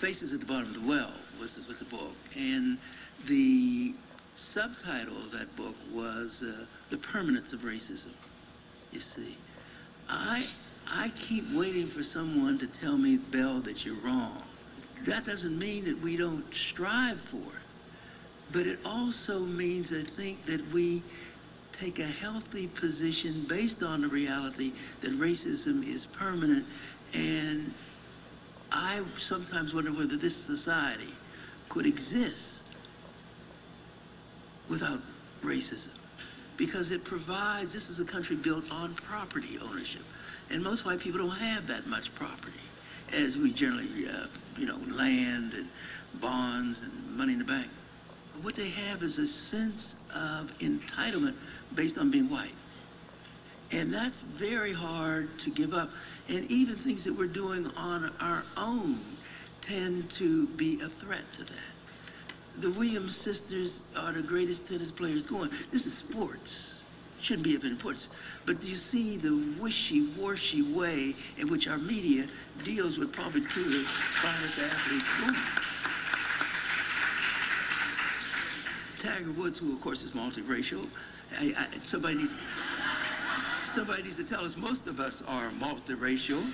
Faces at the Bottom of the Well was the book, and the subtitle of that book was The Permanence of Racism. You see, I keep waiting for someone to tell me, Bell, that you're wrong. That doesn't mean that we don't strive for it, but it also means, I think, that we take a healthy position based on the reality that racism is permanent. And I sometimes wonder whether this society could exist without racism, because it provides, this is a country built on property ownership, and most white people don't have that much property, as we generally, land and bonds and money in the bank. What they have is a sense of entitlement based on being white. And that's very hard to give up. And even things that we're doing on our own tend to be a threat to that. The Williams sisters are the greatest tennis players going. This is sports. Shouldn't be of importance. But do you see the wishy-washy way in which our media deals with probably two of the finest athletes going? Tiger Woods, who of course is multiracial, somebody needs to tell us most of us are multiracial,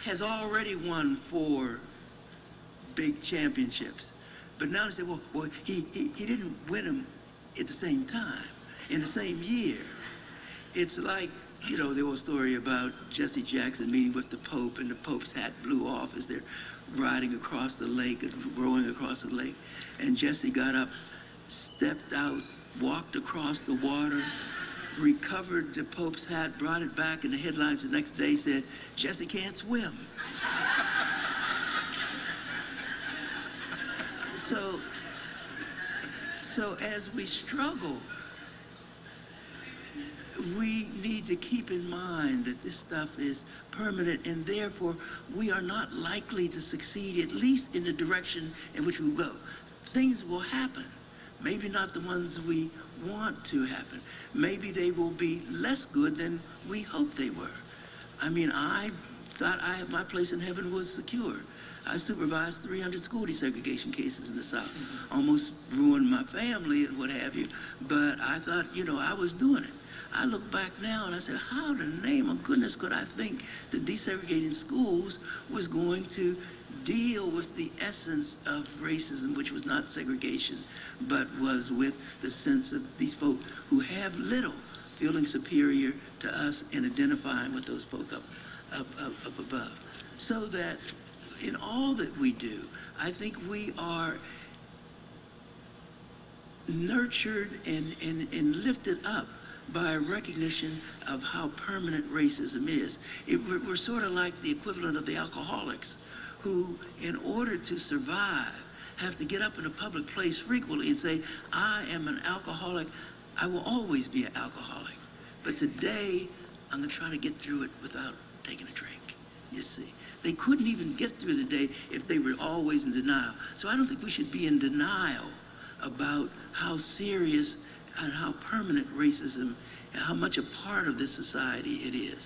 has already won 4 big championships. But now they say, well he didn't win them at the same time, in the same year. It's like, the old story about Jesse Jackson meeting with the Pope, and the Pope's hat blew off as they're riding across the lake and rowing across the lake. And Jesse got up, stepped out, walked across the water, recovered the Pope's hat, brought it back, and the headlines the next day said, Jesse can't swim. So as we struggle, we need to keep in mind that this stuff is permanent, and therefore we are not likely to succeed, at least in the direction in which we go. Things will happen. Maybe not the ones we want to happen. Maybe they will be less good than we hoped they were. I mean, I thought my place in heaven was secure. I supervised 300 school desegregation cases in the South. Almost ruined my family and what have you, but I thought, I was doing it. I look back now and I said, how in the name of goodness could I think that desegregating schools was going to deal with the essence of racism, which was not segregation, but was with the sense of these folk who have little feeling superior to us and identifying with those folk up above. So that in all that we do, I think we are nurtured and lifted up by a recognition of how permanent racism is. We're sort of like the equivalent of the alcoholics who, in order to survive, have to get up in a public place frequently and say, I am an alcoholic, I will always be an alcoholic. But today, I'm going to try to get through it without taking a drink, you see. They couldn't even get through the day if they were always in denial. So I don't think we should be in denial about how serious and how permanent racism and how much a part of this society it is.